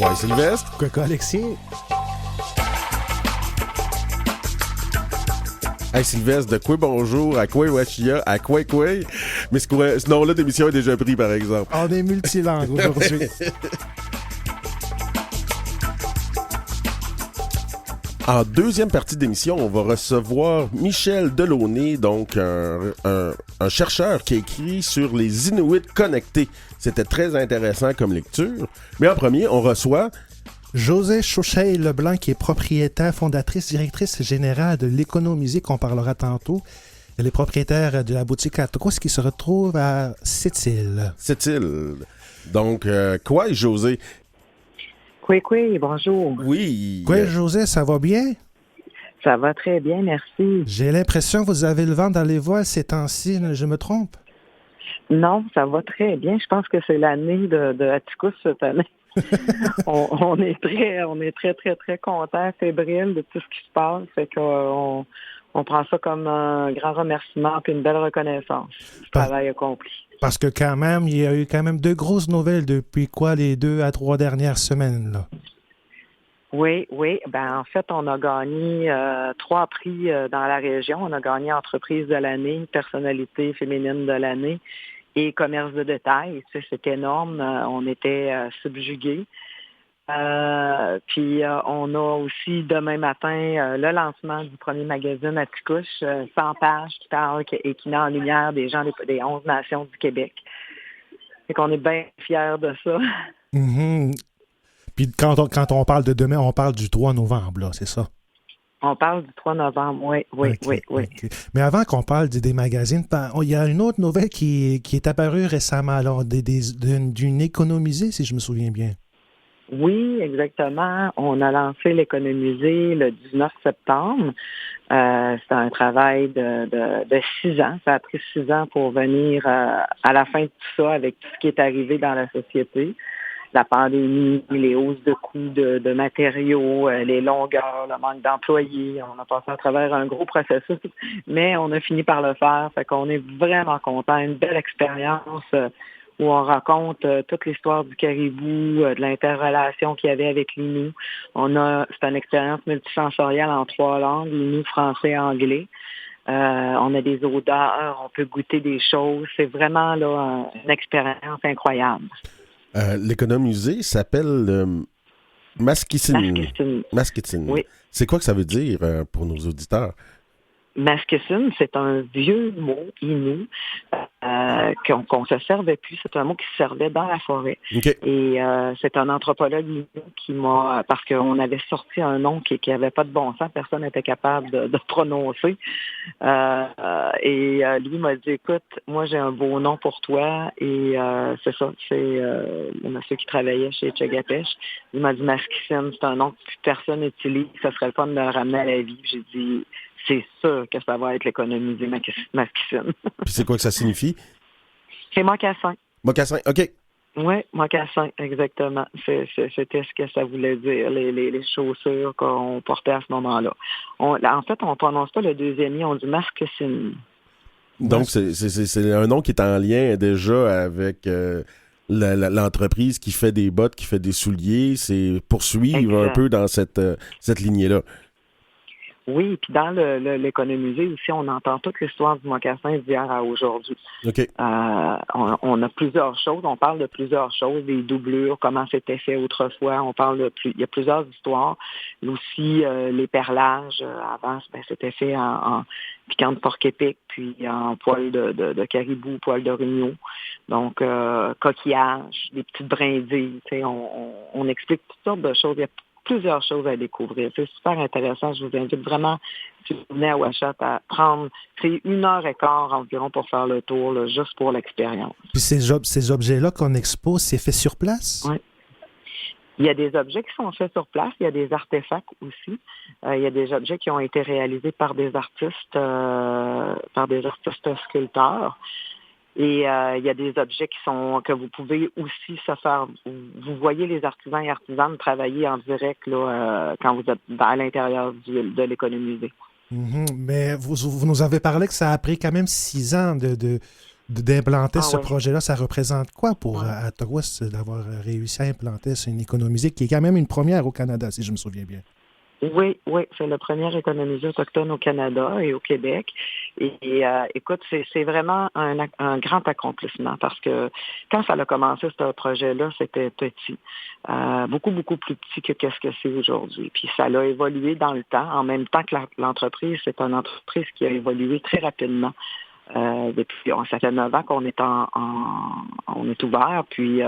Quoi, Sylvestre? Quoi, Alexis? Hey Sylvestre, de quoi bonjour, à quoi Wachia, à quoi? Mais ce nom-là d'émission est déjà pris, par exemple. On est multilingue aujourd'hui. En deuxième partie d'émission, on va recevoir Michel Delaunay, donc un chercheur qui a écrit sur les Inuits connectés. C'était très intéressant comme lecture. Mais en premier, on reçoit José Chaucheil-Leblanc, qui est propriétaire, fondatrice, directrice générale de l'Économusée, qu'on parlera tantôt. Elle est propriétaire de la boutique Atrous, qui se retrouve à Sept-Îles. Sept-Îles. Donc, quoi, José? Oui, bonjour. Oui. Quoi, José, ça va bien? Ça va très bien, merci. J'ai l'impression que vous avez le vent dans les voiles ces temps-ci, je me trompe? Non, ça va très bien. Je pense que c'est l'année de Atticus cette année. on est très contents, fébriles de tout ce qui se passe. Fait qu'on prend ça comme un grand remerciement et une belle reconnaissance du travail accompli. Parce que quand même, il y a eu quand même de grosses nouvelles depuis les 2 à 3 dernières semaines, là. Oui. Ben en fait, on a gagné 3 prix dans la région. On a gagné Entreprise de l'année, Personnalité féminine de l'année et Commerce de détail. Tu sais, c'est énorme. On était subjugués. Puis on a aussi demain matin le lancement du premier magazine Atticus, 100 pages qui parle et qui met en lumière des gens des 11 nations du Québec. Fait qu'on est bien fiers de ça. Mm-hmm. Puis quand on parle de demain, on parle du 3 novembre, là, c'est ça? On parle du 3 novembre, oui. Okay. Mais avant qu'on parle des magazines, il y a une autre nouvelle qui est apparue récemment, alors, d'une Économusée, si je me souviens bien. Oui, exactement. On a lancé l'Économusée le 19 septembre. C'est un travail de 6 ans. Ça a pris 6 ans pour venir à la fin de tout ça avec tout ce qui est arrivé dans la société. La pandémie, les hausses de coûts de matériaux, les longueurs, le manque d'employés. On a passé à travers un gros processus, mais on a fini par le faire. Fait qu'on est vraiment content. Une belle expérience où on raconte toute l'histoire du caribou, de l'interrelation qu'il y avait avec l'Innu. C'est une expérience multisensorielle en 3 langues, Innu, français, anglais. On a des odeurs, on peut goûter des choses. C'est vraiment là une expérience incroyable. L'Économusée s'appelle Maskisin. Oui. C'est quoi que ça veut dire pour nos auditeurs? Maskisin, c'est un vieux mot Innu qu'on se servait plus. C'est un mot qui se servait dans la forêt. Okay. Et c'est un anthropologue Innu qui m'a... Parce qu'on avait sorti un nom qui n'avait pas de bon sens, personne n'était capable de prononcer. Et lui m'a dit, écoute, moi j'ai un beau nom pour toi. Et c'est ça, c'est le monsieur qui travaillait chez Tchagapèche. Il m'a dit, Maskisin, c'est un nom que plus personne n'utilise. Ça serait le fun de le ramener à la vie. J'ai dit... C'est sûr que ça va être l'Économusée Maskisin. Puis c'est quoi que ça signifie? C'est mocassin. Mocassin, OK. Oui, mocassin, exactement. C'était ce que ça voulait dire, les chaussures qu'on portait à ce moment-là. En fait, on ne prononce pas le deuxième i, on dit Maskisin. Donc, c'est un nom qui est en lien déjà avec l'entreprise qui fait des bottes, qui fait des souliers. C'est poursuivre un peu dans cette lignée-là. Oui, puis dans l'Économusée aussi, on entend toute l'histoire du mocassin d'hier à aujourd'hui. Okay. On a plusieurs choses, on parle de plusieurs choses, des doublures, comment c'était fait autrefois, il y a plusieurs histoires. Aussi, les perlages, avant, c'était fait en piquant de porc-épic, puis en poil de caribou, poil d'orignal. Donc, coquillages, des petites brindilles, on explique toutes sortes de choses. Il y a plusieurs choses à découvrir. C'est super intéressant. Je vous invite vraiment, si vous venez à Ouachat, à prendre, c'est 1h15 environ pour faire le tour, là, juste pour l'expérience. Puis ces objets-là qu'on expose, c'est fait sur place? Oui. Il y a des objets qui sont faits sur place. Il y a des artefacts aussi. Il y a des objets qui ont été réalisés par des artistes sculpteurs. Et il y a des objets que vous pouvez aussi se faire. Vous voyez les artisans et artisanes travailler en direct là, quand vous êtes à l'intérieur de l'Économusée. Mm-hmm. Mais vous nous avez parlé que ça a pris quand même 6 ans de d'implanter ce oui. projet-là, ça représente quoi pour Atros d'avoir réussi à implanter une économusée qui est quand même une première au Canada, si je me souviens bien? Oui, c'est le premier économisé autochtone au Canada et au Québec. Écoute, c'est vraiment un grand accomplissement parce que quand ça a commencé, ce projet-là, c'était petit. Beaucoup, beaucoup plus petit que qu'est-ce que c'est aujourd'hui. Puis ça a évolué dans le temps. En même temps que l'entreprise, c'est une entreprise qui a évolué très rapidement. Ça fait 9 ans qu'on est on est ouvert, puis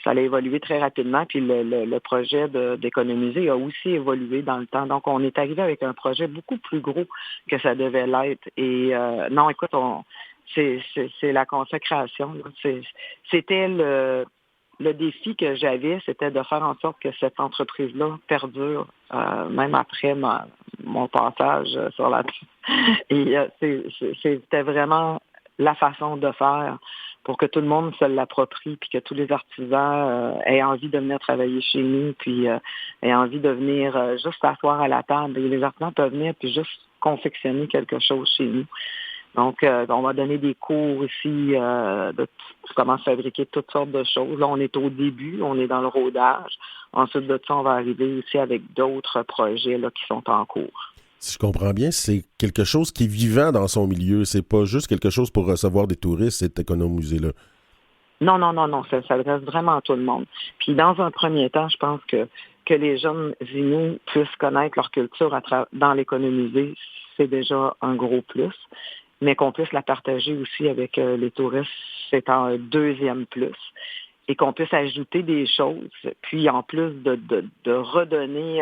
ça a évolué très rapidement, puis le projet d'économiser a aussi évolué dans le temps. Donc, on est arrivé avec un projet beaucoup plus gros que ça devait l'être. Et non, écoute, c'est la consécration. C'était le défi que j'avais, c'était de faire en sorte que cette entreprise-là perdure, même après mon passage sur la terre. Et c'était vraiment la façon de faire pour que tout le monde se l'approprie, puis que tous les artisans aient envie de venir travailler chez nous, puis aient envie de venir juste s'asseoir à la table. Et les artisans peuvent venir puis juste confectionner quelque chose chez nous. Donc, on va donner des cours aussi de comment fabriquer toutes sortes de choses. Là, on est au début, on est dans le rodage. Ensuite de ça, on va arriver aussi avec d'autres projets là, qui sont en cours. Si je comprends bien, c'est quelque chose qui est vivant dans son milieu. C'est pas juste quelque chose pour recevoir des touristes, cet économusée-là. Non. Ça s'adresse vraiment à tout le monde. Puis, dans un premier temps, je pense que les jeunes Inuits puissent connaître leur culture dans l'économusée, c'est déjà un gros plus. Mais qu'on puisse la partager aussi avec les touristes, c'est un deuxième plus. Et qu'on puisse ajouter des choses, puis en plus de redonner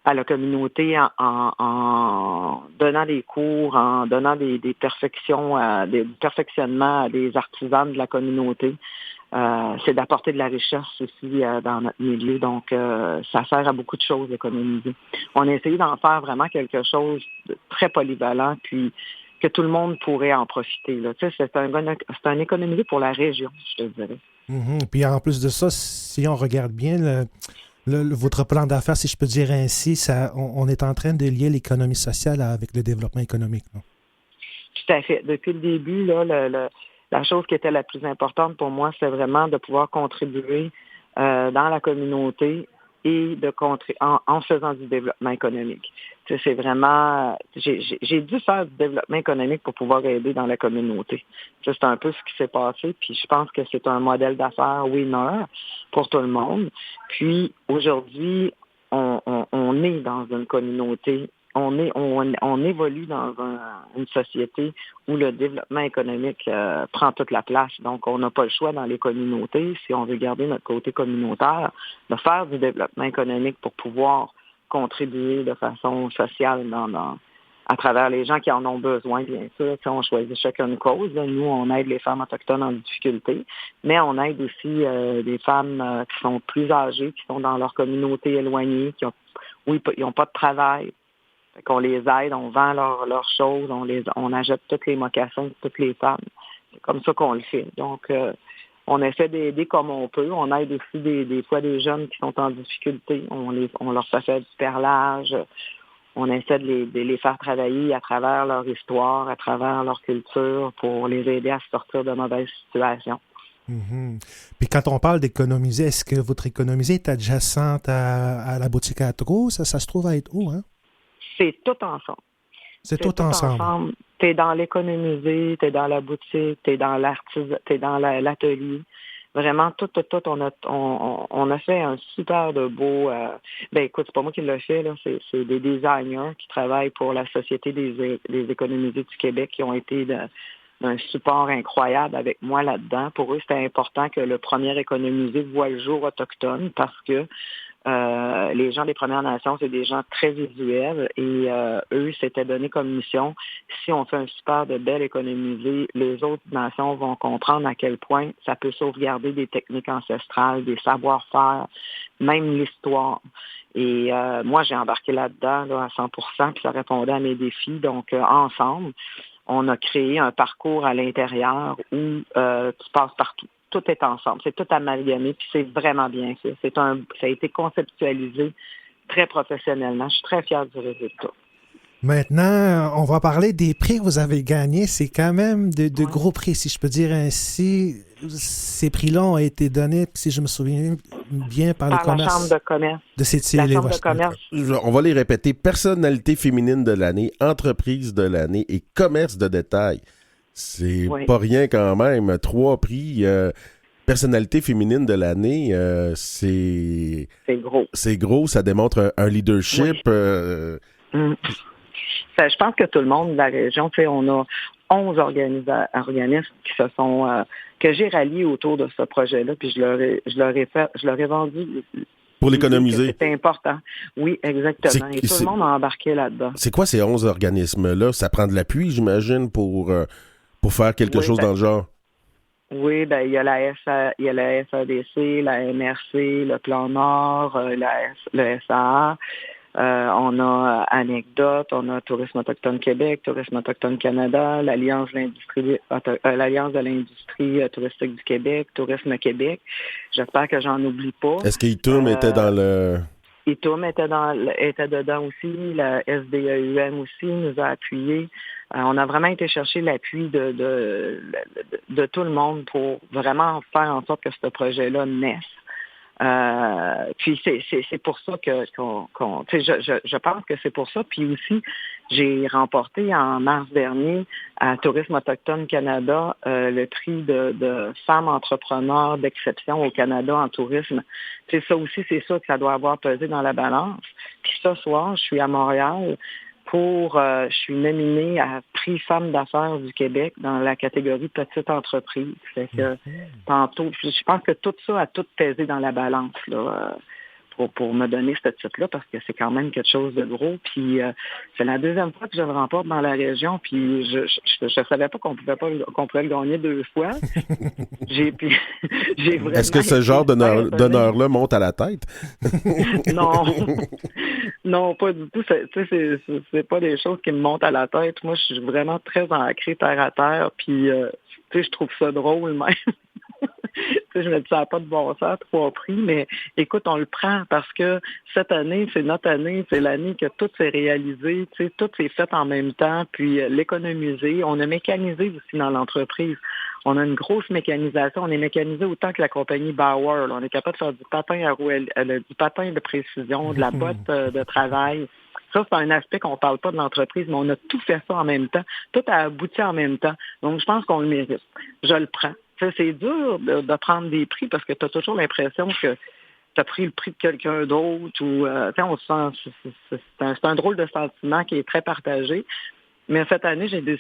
à la communauté en donnant des cours, en donnant des perfections, des perfectionnements à des artisans de la communauté. C'est d'apporter de la richesse aussi dans notre milieu. Donc, ça sert à beaucoup de choses, l'économiser. On a essayé d'en faire vraiment quelque chose de très polyvalent, puis que tout le monde pourrait en profiter. Là. Tu sais, c'est un économisé pour la région, je te dirais. Mm-hmm. Puis en plus de ça, si on regarde bien votre plan d'affaires, si je peux dire ainsi, on est en train de lier l'économie sociale avec le développement économique. Non? Tout à fait. Depuis le début, là, la chose qui était la plus importante pour moi, c'est vraiment de pouvoir contribuer dans la communauté et en faisant du développement économique. Tu sais, c'est vraiment... J'ai dû faire du développement économique pour pouvoir aider dans la communauté. C'est un peu ce qui s'est passé, puis je pense que c'est un modèle d'affaires winner pour tout le monde. Puis, aujourd'hui, on est dans une communauté, on évolue dans une société où le développement économique prend toute la place. Donc, on n'a pas le choix dans les communautés, si on veut garder notre côté communautaire, de faire du développement économique pour pouvoir contribuer de façon sociale à travers les gens qui en ont besoin, bien sûr. On choisit chacun une cause. Là. Nous, on aide les femmes autochtones en difficulté, mais on aide aussi des femmes qui sont plus âgées, qui sont dans leur communauté éloignée, où ils n'ont pas de travail. Fait qu'on les aide, on vend leurs choses, on achète toutes les mocassins de toutes les femmes. C'est comme ça qu'on le fait. Donc, on essaie d'aider comme on peut. On aide aussi des fois des jeunes qui sont en difficulté. On leur fait du perlage. On essaie de les faire travailler à travers leur histoire, à travers leur culture, pour les aider à sortir de mauvaises situations. Mm-hmm. Puis quand on parle d'économiser, est-ce que votre économisée est adjacente à la boutique à Atros? Ça se trouve à être où, hein? C'est tout ensemble. C'est tout ensemble. Tu es dans l'économisé, tu es dans la boutique, tu es dans l'atelier. Vraiment, tout, on a fait un super de beau... écoute, c'est pas moi qui l'ai fait, là, c'est des designers qui travaillent pour la Société des économisés du Québec qui ont été d'un support incroyable avec moi là-dedans. Pour eux, c'était important que le premier économisé voit le jour autochtone parce que les gens des Premières Nations, c'est des gens très visuels et eux, s'étaient donné comme mission, si on fait un super de bel économisé, les autres nations vont comprendre à quel point ça peut sauvegarder des techniques ancestrales, des savoir-faire, même l'histoire. Et moi, j'ai embarqué là-dedans à 100%, puis ça répondait à mes défis. Donc, ensemble, on a créé un parcours à l'intérieur où tu passes partout. Tout est ensemble, c'est tout amalgamé, puis c'est vraiment bien fait. Ça a été conceptualisé très professionnellement. Je suis très fière du résultat. Maintenant, on va parler des prix que vous avez gagnés. C'est quand même de gros prix, si je peux dire ainsi. Ces prix-là ont été donnés, si je me souviens bien, par les Par la Chambre de commerce. de Sept-Îles. La Chambre de commerce. On va les répéter. Personnalité féminine de l'année, entreprise de l'année et commerce de détail. C'est pas rien quand même. 3 prix. Personnalité féminine de l'année, c'est gros. C'est gros, ça démontre un leadership. Je pense que tout le monde de la région, on a 11 organismes qui se sont que j'ai ralliés autour de ce projet-là, puis je leur ai vendu pour l'économiser. C'était important. Oui, exactement. Et tout le monde a embarqué là-dedans. C'est quoi ces 11 organismes-là? Ça prend de l'appui, j'imagine, pour faire quelque chose dans le genre? Oui, il y a la SADC, la MRC, le Plan Nord, le SAA. On a Anecdote, on a Tourisme autochtone Québec, Tourisme autochtone Canada, l'Alliance de l'industrie touristique du Québec, Tourisme Québec. J'espère que j'en oublie pas. Est-ce qu'ITUM était dans le... ITUM était dedans aussi, la SDEUM aussi nous a appuyés. On a vraiment été chercher l'appui de tout le monde pour vraiment faire en sorte que ce projet-là naisse. Puis c'est pour ça je pense que c'est pour ça. Puis aussi, j'ai remporté en mars dernier à Tourisme autochtone Canada le prix de femmes entrepreneurs d'exception au Canada en tourisme. Ça aussi, c'est ça que ça doit avoir pesé dans la balance. Puis ce soir, je suis à Montréal je suis nominée à prix Femmes d'affaires du Québec dans la catégorie petite entreprise. Fait que tantôt, je pense que tout ça a tout pesé dans la balance là, pour me donner ce titre-là, parce que c'est quand même quelque chose de gros. Puis c'est la deuxième fois que je le remporte dans la région, puis je savais pas qu'on pouvait le gagner 2 fois. J'ai vraiment... Est-ce que ce genre d'honneur-là monte à la tête? Non, pas du tout. C'est pas des choses qui me montent à la tête. Moi, je suis vraiment très ancrée terre à terre, puis je trouve ça drôle même. Je me dis, ça n'a pas de bon sens, 3 prix, mais écoute, on le prend parce que cette année, c'est notre année, c'est l'année que tout s'est réalisé, tout s'est fait en même temps, puis l'économiser. On a mécanisé aussi dans l'entreprise. On a une grosse mécanisation. On est mécanisé autant que la compagnie Bauer. Là. On est capable de faire du patin à rouelle, du patin de précision, de la botte de travail. Ça, c'est un aspect qu'on ne parle pas de l'entreprise, mais on a tout fait ça en même temps. Tout a abouti en même temps. Donc, je pense qu'on le mérite. Je le prends. C'est dur de prendre des prix parce que tu as toujours l'impression que tu as pris le prix de quelqu'un d'autre ou on se sent, c'est un drôle de sentiment qui est très partagé. Mais cette année, j'ai dit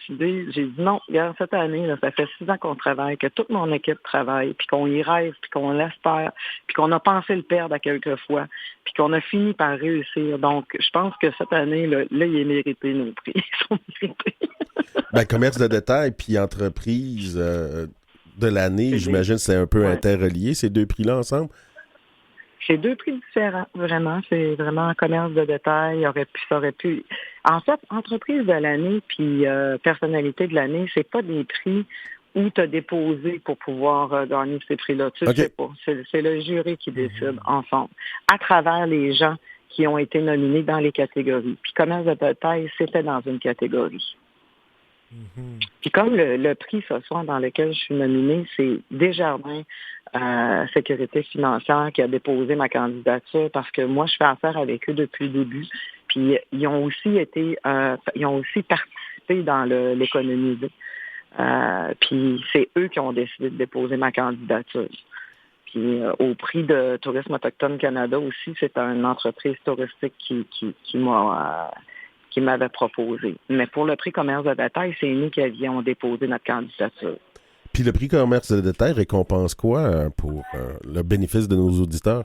non, regarde, cette année, là, ça fait 6 ans qu'on travaille, que toute mon équipe travaille, puis qu'on y rêve, puis qu'on l'espère, puis qu'on a pensé le perdre à quelques fois, puis qu'on a fini par réussir. Donc, je pense que cette année, là il est mérité, nos prix. Ils sont mérités. Commerce de détail puis entreprise de l'année, j'imagine c'est un peu interrelié, ces 2 prix-là ensemble? C'est 2 prix différents, vraiment. C'est vraiment un commerce de détail. Ça aurait pu. En fait, entreprise de l'année puis personnalité de l'année, c'est pas des prix où tu as déposé pour pouvoir gagner ces prix-là. Tu sais pas. C'est le jury qui décide ensemble, à travers les gens qui ont été nominés dans les catégories. Puis commerce de détail, c'était dans une catégorie. Puis comme le prix ce soir dans lequel je suis nominée, c'est Desjardins Sécurité financière qui a déposé ma candidature parce que moi, je fais affaire avec eux depuis le début. Puis ils ont aussi participé dans l'économisé. Puis c'est eux qui ont décidé de déposer ma candidature. Puis au prix de Tourisme autochtone Canada aussi, c'est une entreprise touristique qui m'avait proposé. Mais pour le prix commerce de détail, c'est nous qui avions déposé notre candidature. Puis le prix commerce de détail récompense quoi pour le bénéfice de nos auditeurs?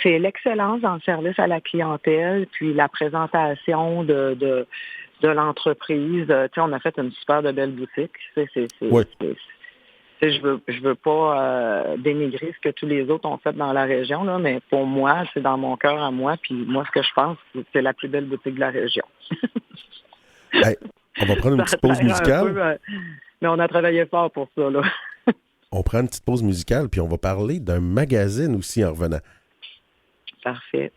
C'est l'excellence dans le service à la clientèle, puis la présentation de l'entreprise. On a fait une super de belle boutique. Je veux pas dénigrer ce que tous les autres ont fait dans la région, là, mais pour moi, c'est dans mon cœur à moi. Puis moi, ce que je pense, c'est la plus belle boutique de la région. On va prendre une petite pause musicale. Mais on a travaillé fort pour ça, là. On prend une petite pause musicale, puis on va parler d'un magazine aussi en revenant. Parfait.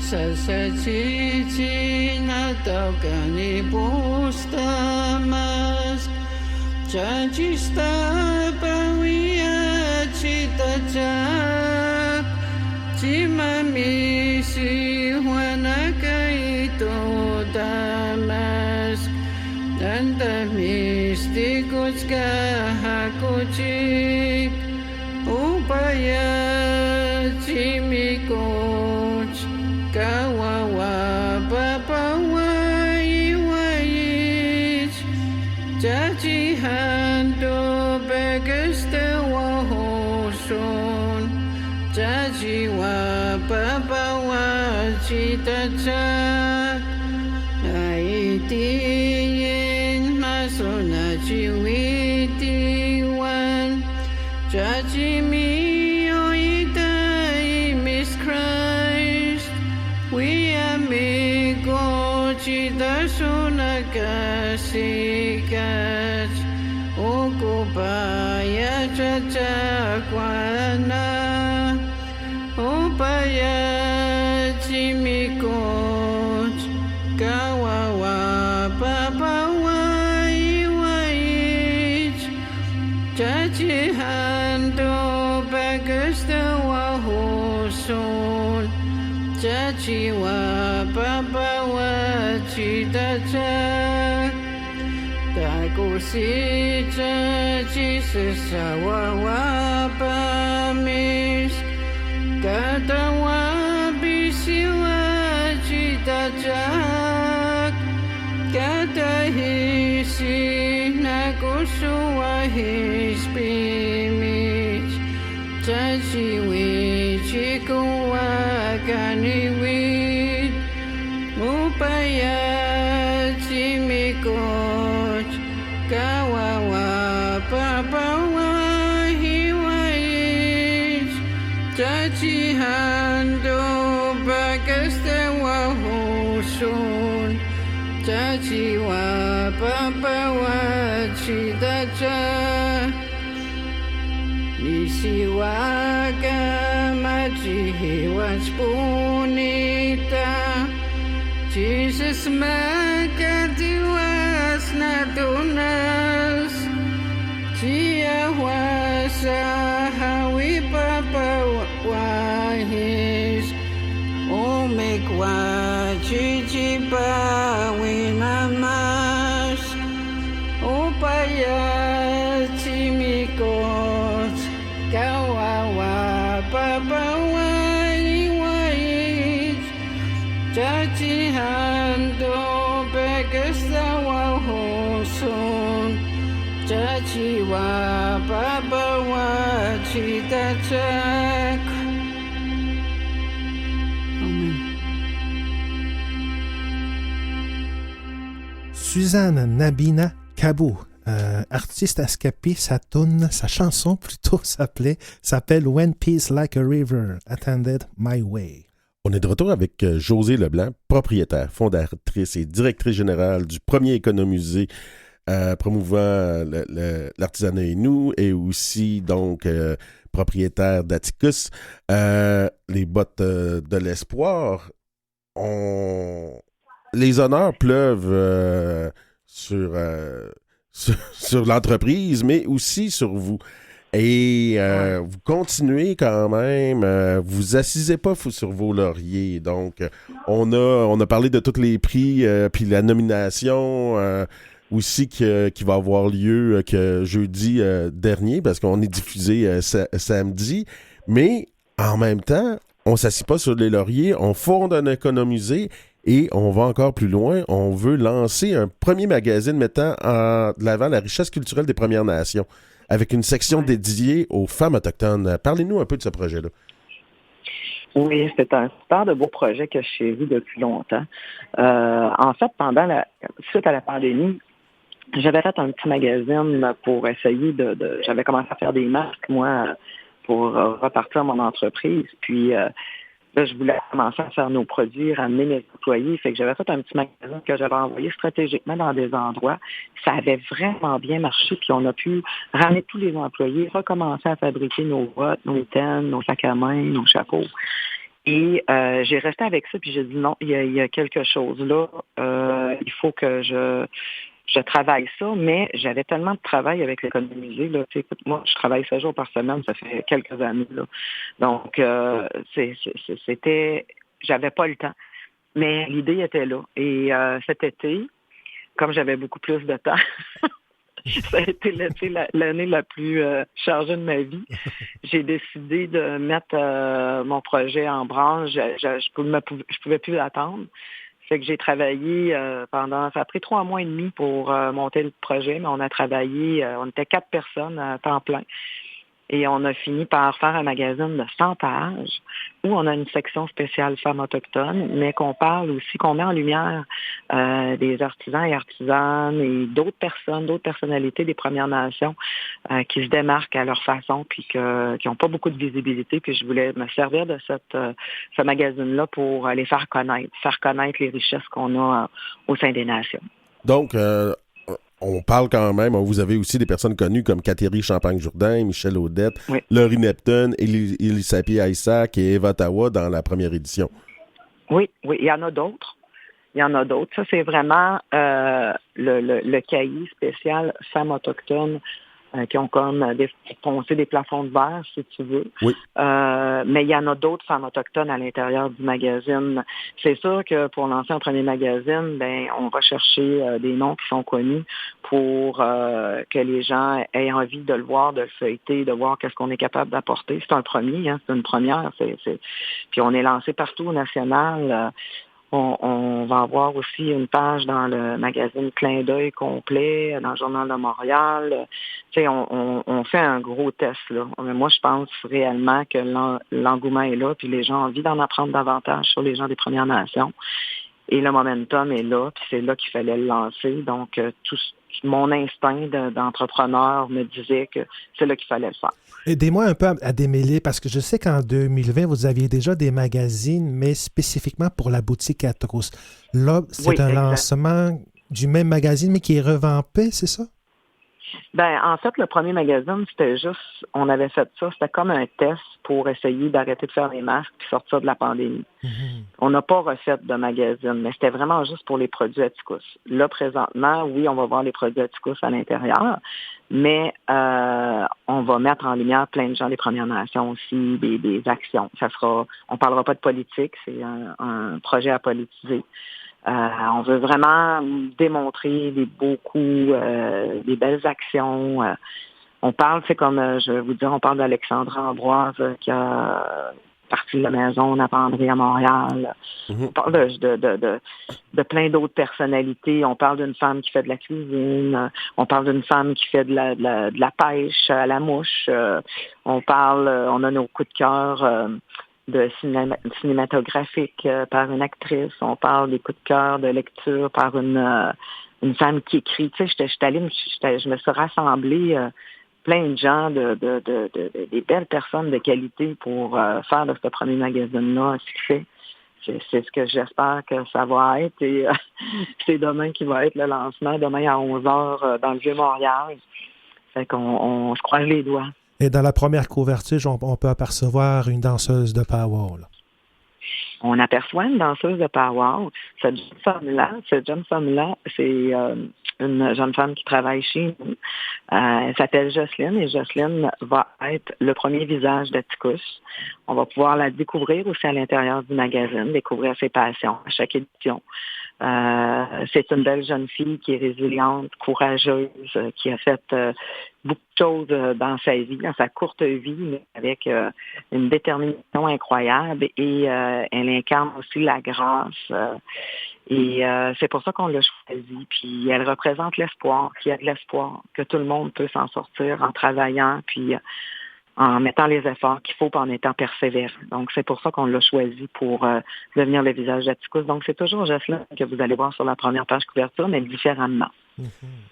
Sasachiti natokani pustamas Chachista pawia chitachak Chimamisi huanakaito damas Danta mistikos kahakuchik Upaya chimikoch Kawawa papawa iwayich Chachi hando begeste wahoson Chachi wa papawa chitachak Aitiyin masona chiwitiwan Chachi mio itai Miss Christ We amigo chidasuna kasikat Ukupaya chachakwana Upaya chimikoch Kawawa papawa iwait Chachi hando bagasta wahoson Chachi wa papawa chitachak Takusi chachi sasawa wapamis Katawa bisiwa chitachak Katahisi nakusuwa hispimich Chachi wichikuwa kaniwit Upaya chimikoch Kawawa papawa hiwait Chachi hando bagasta wahoson Chachi wa papawa chitachak Nisiwaga machihi punita Jesus makatiwas na tunas Chia wasa hawi papawahis Omikwa chichipa winamas Upaya chimikot Kawawa papawa iwait Chachi hando begasta wahoson Chachi wa papawa chitachak Amen. Suzanne Nabina Kabou, artiste escapée, sa chanson plutôt s'appelle When Peace Like a River Attended My Way. On est de retour avec Josée Leblanc, propriétaire, fondatrice et directrice générale du premier économusée promouvant l'artisanat Innu et aussi donc propriétaire d'Atticus. Les bottes de l'espoir, les honneurs pleuvent sur l'entreprise, mais aussi sur vous. Et vous continuez quand même, vous assisez pas sur vos lauriers. Donc, on a parlé de tous les prix, puis la nomination aussi qui va avoir lieu que jeudi dernier, parce qu'on est diffusé samedi. Mais en même temps, on s'assied pas sur les lauriers, on fonde un économusée et on va encore plus loin. On veut lancer un premier magazine mettant de l'avant la richesse culturelle des Premières Nations, avec une section dédiée aux femmes autochtones. Parlez-nous un peu de ce projet-là. Oui, c'est un super de beau projet que j'ai vu depuis longtemps. En fait, suite à la pandémie, j'avais fait un petit magazine pour essayer j'avais commencé à faire des masques, moi, pour repartir mon entreprise. Puis là, je voulais commencer à faire nos produits, ramener mes employés. Fait que j'avais fait un petit magasin que j'avais envoyé stratégiquement dans des endroits. Ça avait vraiment bien marché. Puis on a pu ramener tous les employés, recommencer à fabriquer nos bottes, nos mitaines, nos sacs à main, nos chapeaux. Et j'ai resté avec ça, puis j'ai dit non, il y a quelque chose là, il faut que je travaille ça, mais j'avais tellement de travail avec l'économisé, là. Tu sais, écoute, moi, je travaille 7 jours par semaine, ça fait quelques années, là. Donc, j'avais pas le temps. Mais l'idée était là. Et cet été, comme j'avais beaucoup plus de temps, ça a été l'année la plus chargée de ma vie. J'ai décidé de mettre mon projet en branle. Je pouvais plus attendre. Fait que j'ai travaillé ça a pris 3 mois et demi pour monter le projet, mais on a travaillé, on était 4 personnes à temps plein. Et on a fini par faire un magazine de 100 pages où on a une section spéciale femmes autochtones, mais qu'on parle aussi, qu'on met en lumière des artisans et artisanes et d'autres personnes, d'autres personnalités des Premières Nations qui se démarquent à leur façon puis qui n'ont pas beaucoup de visibilité. Puis je voulais me servir de ce magazine-là pour les faire connaître les richesses qu'on a au sein des nations. Donc, on parle quand même, vous avez aussi des personnes connues comme Catherine Champagne-Jourdain, Michel Audette, oui. Laurie Neptune, Elisapie Isaac et Eva Tawa dans la première édition. Oui, il y en a d'autres. Ça, c'est vraiment le cahier spécial femmes autochtones qui ont comme poncé des plafonds de verre, si tu veux. Oui. Mais il y en a d'autres femmes autochtones à l'intérieur du magazine. C'est sûr que pour lancer un premier magazine, on va chercher des noms qui sont connus pour que les gens aient envie de le voir, de le feuilleter, de voir qu'est-ce qu'on est capable d'apporter. C'est un premier, c'est une première. Puis on est lancé partout au national. On va avoir aussi une page dans le magazine Clin d'œil complet, dans le Journal de Montréal. Tu sais, on fait un gros test, là. Moi, je pense réellement que l'engouement est là, puis les gens ont envie d'en apprendre davantage sur les gens des Premières Nations. Et le momentum est là, puis c'est là qu'il fallait le lancer. Donc, mon instinct d'entrepreneur me disait que c'est là qu'il fallait le faire. Aidez-moi un peu à démêler, parce que je sais qu'en 2020, vous aviez déjà des magazines, mais spécifiquement pour la boutique à Trousse. Là, c'est un lancement du même magazine, mais qui est revampé, c'est ça? En fait, le premier magazine, c'était juste, on avait fait ça, c'était comme un test pour essayer d'arrêter de faire les masques et sortir de la pandémie. Mm-hmm. On n'a pas refait de magazine, mais c'était vraiment juste pour les produits Atticus. Là, présentement, oui, on va voir les produits Atticus à l'intérieur, mais on va mettre en lumière plein de gens des Premières Nations aussi, des actions. On parlera pas de politique, c'est un projet à politiser. On veut vraiment démontrer des belles actions. On parle, c'est comme je vais vous dire, on parle d'Alexandra Ambroise qui a parti de la maison Napendré à Montréal. Mm-hmm. On parle de plein d'autres personnalités. On parle d'une femme qui fait de la cuisine. On parle d'une femme qui fait de la pêche à la mouche. On a nos coups de cœur de cinématographique par une actrice. On parle des coups de cœur de lecture par une femme qui écrit. Tu sais, je me suis rassemblée plein de gens, des belles personnes de qualité pour faire de ce premier magazine-là un succès. C'est ce que j'espère que ça va être. Et c'est demain qui va être le lancement, demain à 11h dans le Vieux-Montréal. Fait qu'on se croise les doigts. Et dans la première couverture, on peut apercevoir une danseuse de powwow. On aperçoit une danseuse de powwow. Cette jeune femme-là, c'est une jeune femme qui travaille chez nous. Elle s'appelle Jocelyne et Jocelyne va être le premier visage d'Atticus. On va pouvoir la découvrir aussi à l'intérieur du magazine, découvrir ses passions à chaque édition. C'est une belle jeune fille qui est résiliente, courageuse, qui a fait beaucoup de choses dans sa vie, dans sa courte vie, mais avec une détermination incroyable et elle incarne aussi la grâce. Et c'est pour ça qu'on l'a choisie. Puis elle représente l'espoir, qu'il y a de l'espoir, que tout le monde peut s'en sortir en travaillant, puis en mettant les efforts qu'il faut, en étant persévérant. Donc, c'est pour ça qu'on l'a choisi pour devenir le visage d'Atticus. Donc, c'est toujours Jocelyne que vous allez voir sur la première page couverture, mais différemment.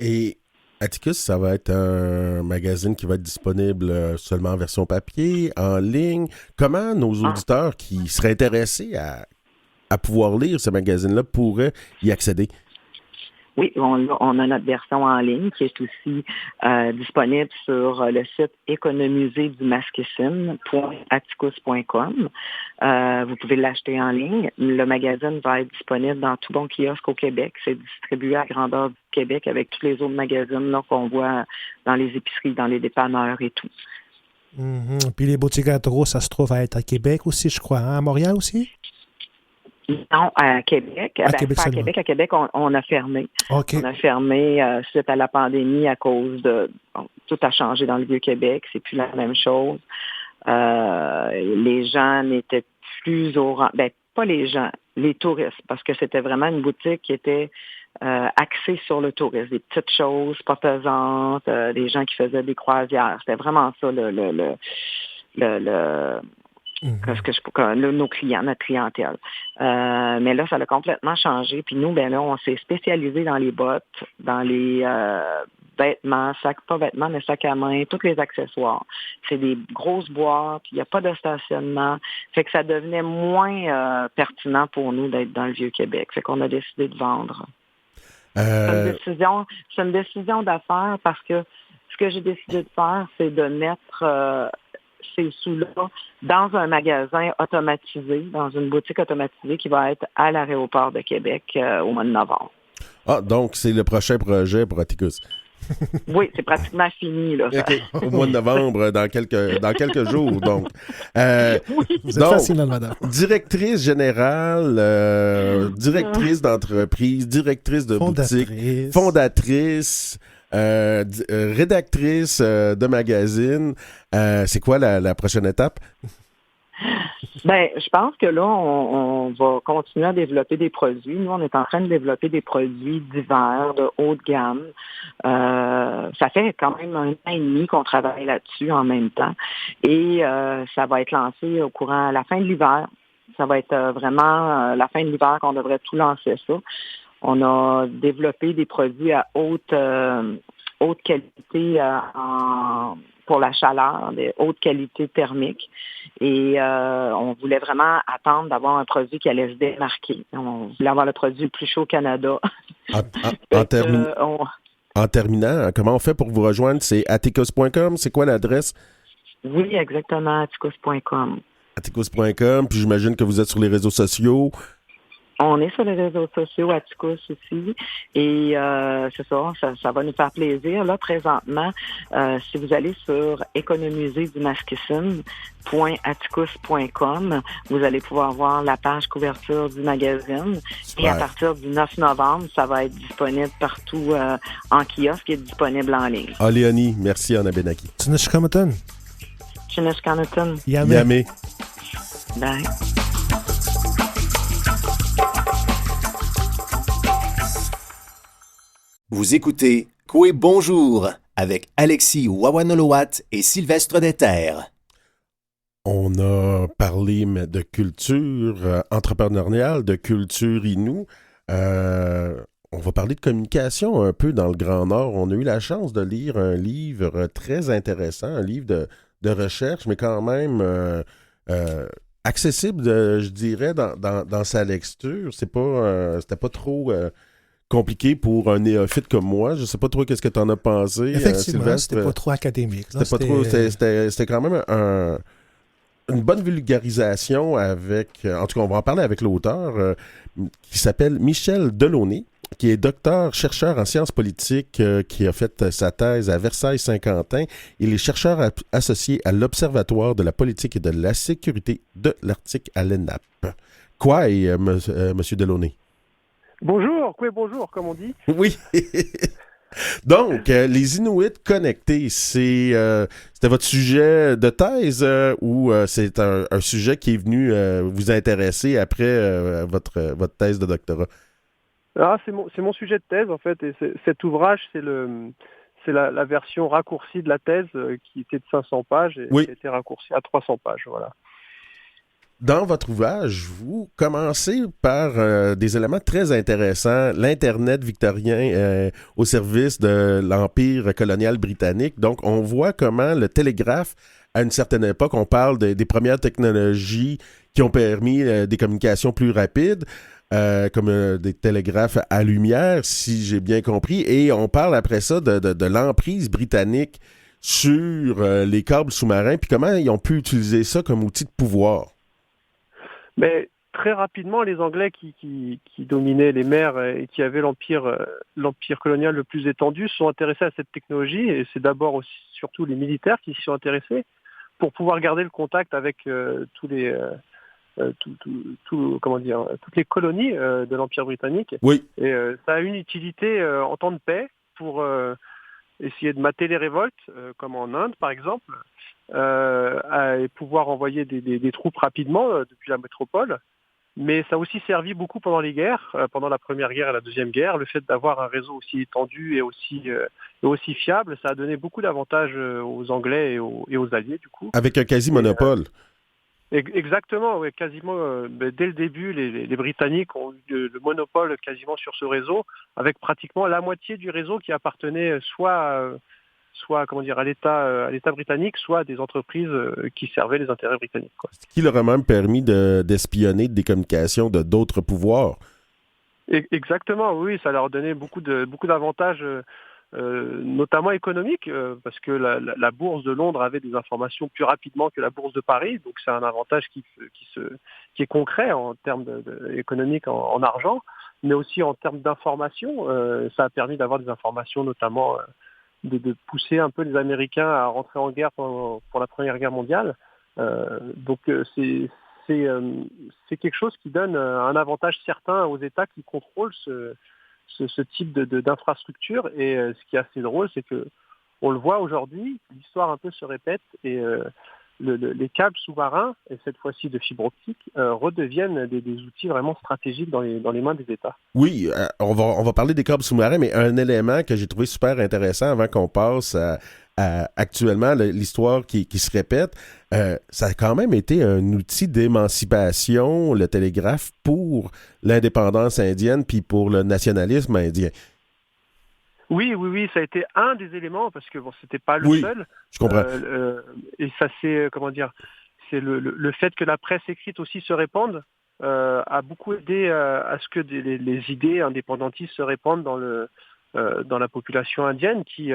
Et Atticus, ça va être un magazine qui va être disponible seulement en version papier, en ligne. Comment nos auditeurs qui seraient intéressés à pouvoir lire ce magazine-là pourraient y accéder? Oui, on a notre version en ligne qui est aussi disponible sur le site économusée-du-masquicine.atticus.com. Vous pouvez l'acheter en ligne. Le magazine va être disponible dans tout bon kiosque au Québec. C'est distribué à grandeur du Québec avec tous les autres magazines là, qu'on voit dans les épiceries, dans les dépanneurs et tout. Puis les boutiques rétro, ça se trouve à être à Québec aussi, je crois. Hein? À Montréal aussi? Non, à Québec. À Québec, pas à Québec. À Québec, on a fermé. OK. On a fermé suite à la pandémie à cause de... Bon, tout a changé dans le Vieux-Québec. C'est plus la même chose. Les gens n'étaient plus au rang... Ben, pas les gens, les touristes, parce que c'était vraiment une boutique qui était axée sur le tourisme. Des petites choses pas pesantes, des gens qui faisaient des croisières. C'était vraiment ça nos clients, notre clientèle. Mais là, ça a complètement changé. Puis nous, ben là, on s'est spécialisé dans les bottes, dans les vêtements, pas vêtements, mais sacs à main, tous les accessoires. C'est des grosses boîtes, il n'y a pas de stationnement. Fait que ça devenait moins pertinent pour nous d'être dans le Vieux-Québec. Fait qu'on a décidé de vendre. C'est une décision d'affaires parce que ce que j'ai décidé de faire, c'est de mettre ces sous-là dans un magasin automatisé, dans une boutique automatisée qui va être à l'aéroport de Québec au mois de novembre. Ah, donc c'est le prochain projet pour Atticus. Oui, c'est pratiquement fini. Là. Okay. Au mois de novembre, dans quelques jours. Donc, vous êtes fascinante, madame. Directrice générale, directrice d'entreprise, directrice de boutique, fondatrice, rédactrice de magazine. C'est quoi la prochaine étape? Ben, je pense que là, on va continuer à développer des produits. Nous, on est en train de développer des produits divers, de haut de gamme. Ça fait quand même 1 an et demi qu'on travaille là-dessus en même temps. Et ça va être lancé au courant à la fin de l'hiver. Ça va être vraiment la fin de l'hiver qu'on devrait tout lancer ça. On a développé des produits à haute qualité pour la chaleur, des hautes qualités thermiques. Et on voulait vraiment attendre d'avoir un produit qui allait se démarquer. On voulait avoir le produit le plus chaud au Canada. En terminant, comment on fait pour vous rejoindre? C'est atticus.com? C'est quoi l'adresse? Oui, exactement, atticus.com. Atticus.com, puis j'imagine que vous êtes sur les réseaux sociaux. On est sur les réseaux sociaux, Atticus aussi, et c'est ça va nous faire plaisir. Là, présentement, si vous allez sur économusée-du-masquicine.atticus.com, vous allez pouvoir voir la page couverture du magazine. Super. Et à partir du 9 novembre, ça va être disponible partout en kiosque et disponible en ligne. Léonie, merci Anna Benaki. Tsinishkamaton. Tsinishkamaton. Yamé. Bye. Vous écoutez Coué Bonjour avec Alexis Wawanolowat et Sylvestre Déterre. On a parlé de culture entrepreneuriale, de culture Innu. On va parler de communication un peu dans le Grand Nord. On a eu la chance de lire un livre très intéressant, un livre de recherche, mais quand même accessible, je dirais, dans sa lecture. C'était pas trop... compliqué pour un néophyte comme moi. Je ne sais pas trop qu'est-ce que tu en as pensé. Effectivement, c'était pas trop académique. C'était quand même une bonne vulgarisation avec... en tout cas, on va en parler avec l'auteur qui s'appelle Michel Delaunay, qui est docteur-chercheur en sciences politiques, qui a fait sa thèse à Versailles-Saint-Quentin. Il est chercheur associé à l'Observatoire de la politique et de la sécurité de l'Arctique à l'ENAP. Quoi, monsieur Delaunay? Bonjour, bonjour, comme on dit. Oui. Donc, les Inuits connectés, c'était votre sujet de thèse ou c'est un sujet qui est venu vous intéresser après votre thèse de doctorat? Ah, c'est mon sujet de thèse, en fait, et cet ouvrage, c'est la version raccourcie de la thèse qui était de 500 pages et qui a été raccourcie à 300 pages, voilà. Dans votre ouvrage, vous commencez par des éléments très intéressants, l'Internet victorien au service de l'Empire colonial britannique. Donc, on voit comment le télégraphe, à une certaine époque, on parle des premières technologies qui ont permis des communications plus rapides. des télégraphes à lumière, si j'ai bien compris, et on parle après ça de l'emprise britannique sur les câbles sous-marins, puis comment ils ont pu utiliser ça comme outil de pouvoir. Mais très rapidement, les Anglais qui dominaient les mers et qui avaient l'empire colonial le plus étendu se sont intéressés à cette technologie, et c'est d'abord aussi surtout les militaires qui s'y sont intéressés pour pouvoir garder le contact avec toutes les colonies de l'Empire britannique. Oui. Et ça a une utilité en temps de paix pour essayer de mater les révoltes, comme en Inde par exemple, et pouvoir envoyer des troupes rapidement depuis la métropole. Mais ça a aussi servi beaucoup pendant les guerres, pendant la Première Guerre et la Deuxième Guerre. Le fait d'avoir un réseau aussi étendu et aussi fiable, ça a donné beaucoup d'avantages aux Anglais et aux Alliés, du coup. Avec un quasi-monopole. Exactement, oui, quasiment. Dès le début, les Britanniques ont eu le monopole quasiment sur ce réseau, avec pratiquement la moitié du réseau qui appartenait soit à l'État britannique, soit à des entreprises qui servaient les intérêts britanniques, quoi. Ce qui leur a même permis d'espionner des communications de d'autres pouvoirs. Exactement, oui, ça leur donnait beaucoup d'avantages, notamment économiques, parce que la bourse de Londres avait des informations plus rapidement que la bourse de Paris, donc c'est un avantage qui est concret en termes économiques en argent, mais aussi en termes d'information. Ça a permis d'avoir des informations, notamment de pousser un peu les Américains à rentrer en guerre pour la Première Guerre mondiale. Donc c'est quelque chose qui donne un avantage certain aux États qui contrôlent ce type d'infrastructure. Et ce qui est assez drôle, c'est que on le voit aujourd'hui, l'histoire un peu se répète, et les câbles sous-marins, et cette fois-ci de fibre optique, redeviennent des outils vraiment stratégiques dans les mains des États. Oui, on va parler des câbles sous-marins, mais un élément que j'ai trouvé super intéressant avant qu'on passe à actuellement l'histoire qui se répète, ça a quand même été un outil d'émancipation, le télégraphe, pour l'indépendance indienne puis pour le nationalisme indien. Oui, ça a été un des éléments, parce que c'était pas le seul. Je comprends. Et ça, c'est c'est le fait que la presse écrite aussi se répande, a beaucoup aidé à ce que les idées indépendantistes se répandent dans la population indienne, qui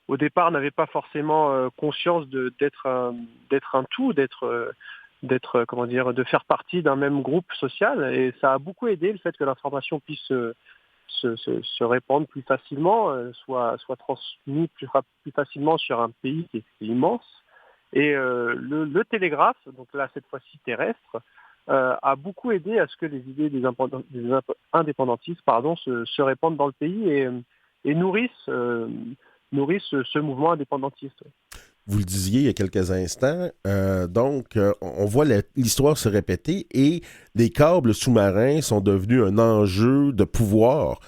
au départ n'avait pas forcément conscience d'être un tout, de faire partie d'un même groupe social. Et ça a beaucoup aidé le fait que l'information puisse se répandre plus facilement, soit transmis plus facilement sur un pays qui est immense. Et le télégraphe, donc là cette fois-ci terrestre, a beaucoup aidé à ce que les idées des indépendantistes se répandent dans le pays et nourrissent ce mouvement indépendantiste. Vous le disiez il y a quelques instants, on voit l'histoire se répéter et les câbles sous-marins sont devenus un enjeu de pouvoir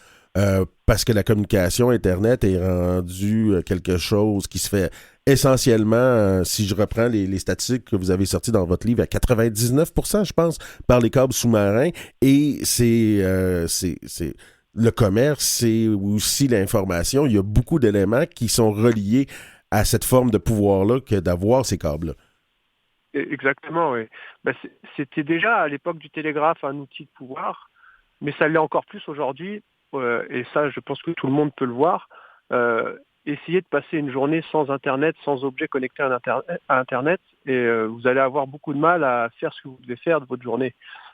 parce que la communication Internet est rendue quelque chose qui se fait essentiellement, si je reprends les statistiques que vous avez sorties dans votre livre, à 99%, je pense, par les câbles sous-marins, et c'est le commerce, c'est aussi l'information. Il y a beaucoup d'éléments qui sont reliés à cette forme de pouvoir-là que d'avoir ces câbles-là. Exactement, oui. C'était déjà à l'époque du télégraphe un outil de pouvoir, mais ça l'est encore plus aujourd'hui, et ça je pense que tout le monde peut le voir. Essayez de passer une journée sans Internet, sans objet connecté à Internet, et vous allez avoir beaucoup de mal à faire ce que vous devez faire de votre journée.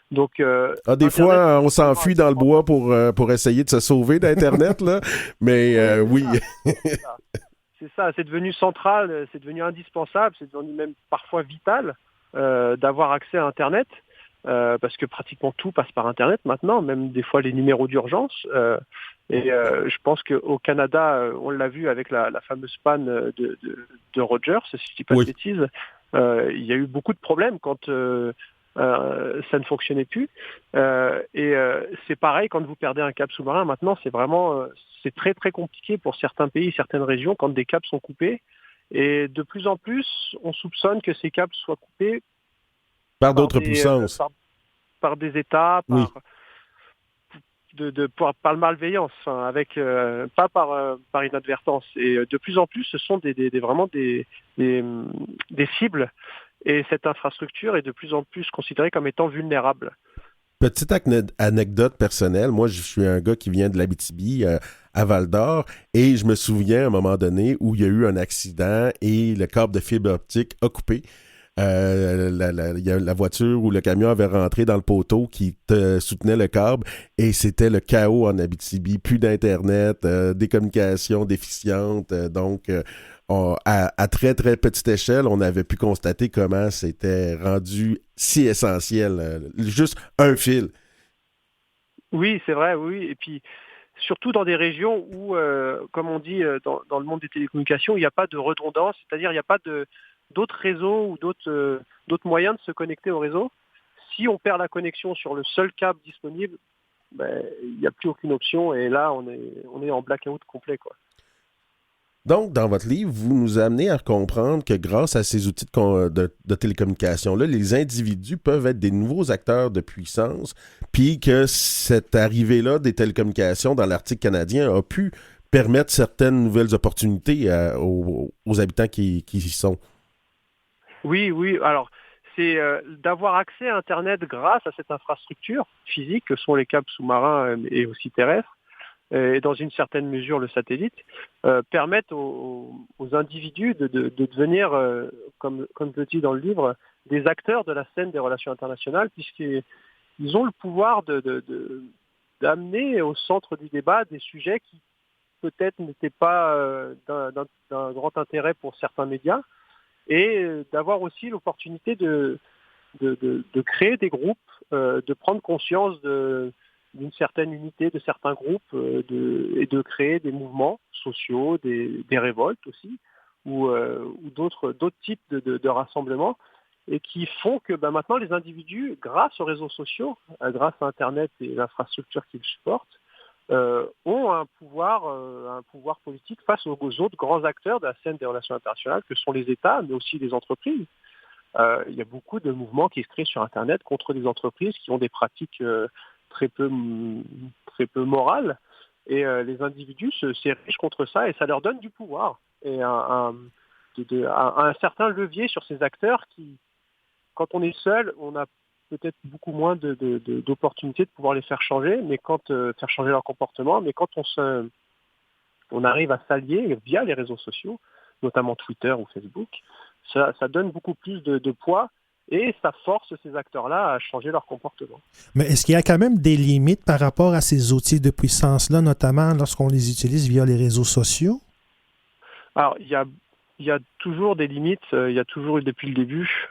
Donc, des fois, on s'enfuit dans le bois pour essayer de se sauver d'Internet, là, mais oui. C'est ça, c'est devenu central, c'est devenu indispensable, c'est devenu même parfois vital d'avoir accès à Internet, parce que pratiquement tout passe par Internet maintenant, même des fois les numéros d'urgence. Je pense qu'au Canada, on l'a vu avec la fameuse panne de Rogers, si je ne dis pas de bêtises, il y a eu beaucoup de problèmes quand ça ne fonctionnait plus. C'est pareil quand vous perdez un câble sous-marin. Maintenant, c'est très très compliqué pour certains pays, certaines régions, quand des câbles sont coupés. Et de plus en plus, on soupçonne que ces câbles soient coupés par d'autres puissances. Par des États, par le malveillance, pas par inadvertance. Et de plus en plus, ce sont vraiment des cibles. Et cette infrastructure est de plus en plus considérée comme étant vulnérable. Petite anecdote personnelle, moi je suis un gars qui vient de l'Abitibi à Val-d'Or et je me souviens à un moment donné où il y a eu un accident et le câble de fibre optique a coupé. Il y a la voiture ou le camion avait rentré dans le poteau qui soutenait le câble et c'était le chaos en Abitibi. Plus d'Internet, des communications déficientes. À très, très petite échelle, on avait pu constater comment c'était rendu si essentiel. Juste un fil. Oui, c'est vrai, oui. Et puis, surtout dans des régions où, comme on dit dans le monde des télécommunications, il n'y a pas de redondance, c'est-à-dire il n'y a pas d'autres réseaux ou d'autres moyens de se connecter au réseau. Si on perd la connexion sur le seul câble disponible, ben, il n'y a plus aucune option et là, on est en blackout complet, quoi. Donc, dans votre livre, vous nous amenez à comprendre que grâce à ces outils de télécommunication-là, les individus peuvent être des nouveaux acteurs de puissance, puis que cette arrivée-là des télécommunications dans l'Arctique canadien a pu permettre certaines nouvelles opportunités aux habitants qui y sont. Oui, oui. Alors, c'est d'avoir accès à Internet grâce à cette infrastructure physique que sont les câbles sous-marins et aussi terrestres, et dans une certaine mesure le satellite, permettent aux individus de devenir, comme je le dis dans le livre, des acteurs de la scène des relations internationales, puisqu'ils ont le pouvoir d'amener au centre du débat des sujets qui peut-être n'étaient pas d'un grand intérêt pour certains médias, et d'avoir aussi l'opportunité de créer des groupes, de prendre conscience d'une certaine unité de certains groupes et de créer des mouvements sociaux, des révoltes aussi, ou d'autres types de rassemblements, et qui font que maintenant les individus, grâce aux réseaux sociaux, grâce à Internet et l'infrastructure qu'ils supportent, ont un pouvoir politique face aux autres grands acteurs de la scène des relations internationales, que sont les États, mais aussi les entreprises. Il y a beaucoup de mouvements qui se créent sur Internet contre des entreprises qui ont des pratiques très peu morales, et les individus s'érigent contre ça, et ça leur donne du pouvoir et un certain levier sur ces acteurs qui, quand on est seul, on a peut-être beaucoup moins d'opportunités de pouvoir les faire changer, faire changer leur comportement, mais quand on arrive à s'allier via les réseaux sociaux, notamment Twitter ou Facebook, ça donne beaucoup plus de poids. Et ça force ces acteurs-là à changer leur comportement. Mais est-ce qu'il y a quand même des limites par rapport à ces outils de puissance-là, notamment lorsqu'on les utilise via les réseaux sociaux? Alors, il y a toujours des limites, il y a toujours eu depuis le début.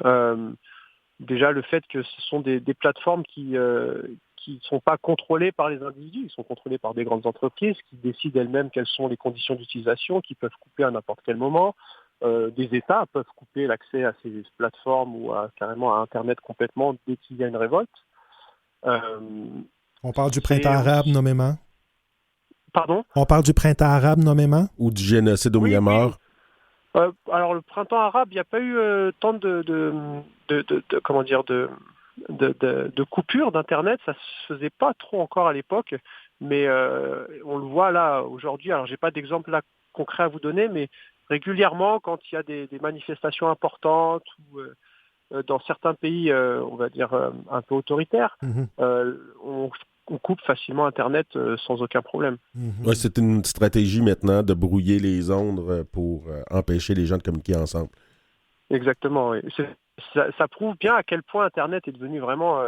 Déjà, le fait que ce sont des plateformes qui ne sont pas contrôlées par les individus, ils sont contrôlés par des grandes entreprises qui décident elles-mêmes quelles sont les conditions d'utilisation, qui peuvent couper à n'importe quel moment. Des États peuvent couper l'accès à ces plateformes ou carrément à Internet complètement dès qu'il y a une révolte. On parle du printemps arabe nommément. Pardon? On parle du printemps arabe nommément? Ou du génocide au Myanmar? Oui. Alors le printemps arabe, il n'y a pas eu tant de coupures d'Internet, ça se faisait pas trop encore à l'époque, mais on le voit là aujourd'hui. Alors j'ai pas d'exemple là concret à vous donner, mais régulièrement, quand il y a des manifestations importantes ou dans certains pays, on va dire un peu autoritaires, on coupe facilement Internet sans aucun problème. Ouais, c'est une stratégie maintenant de brouiller les ondes pour empêcher les gens de communiquer ensemble. Exactement. Oui. Ça prouve bien à quel point Internet est devenu vraiment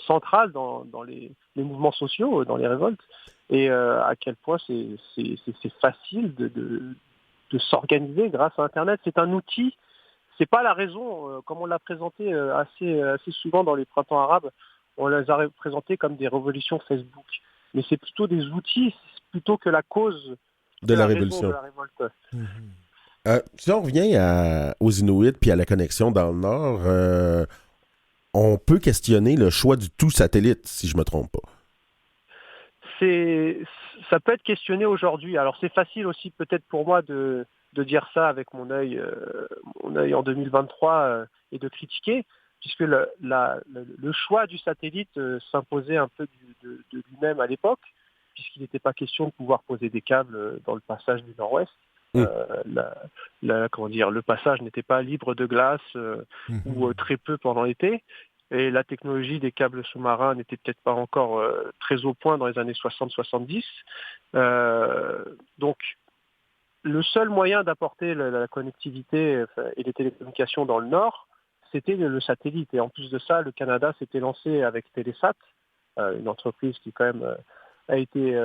central dans les mouvements sociaux, dans les révoltes, et à quel point c'est facile de s'organiser grâce à Internet. C'est un outil, c'est pas la raison, comme on l'a présenté assez souvent dans les printemps arabes, on les a présentés comme des révolutions Facebook. Mais c'est plutôt des outils, plutôt que la cause de la révolution. De la révolte. Si on revient aux Inuits puis à la connexion dans le Nord, on peut questionner le choix du tout satellite, si je me trompe pas. Ça peut être questionné aujourd'hui. Alors c'est facile aussi peut-être pour moi de dire ça avec mon œil en 2023 et de critiquer, puisque le choix du satellite s'imposait un peu de lui-même à l'époque, puisqu'il n'était pas question de pouvoir poser des câbles dans le passage du Nord-Ouest. Le passage n'était pas libre de glace ou très peu pendant l'été. et la technologie des câbles sous-marins n'était peut-être pas encore très au point dans les années 60-70. Donc, le seul moyen d'apporter la connectivité et les télécommunications dans le Nord, c'était le satellite. Et en plus de ça, le Canada s'était lancé avec Télésat, une entreprise qui quand même a été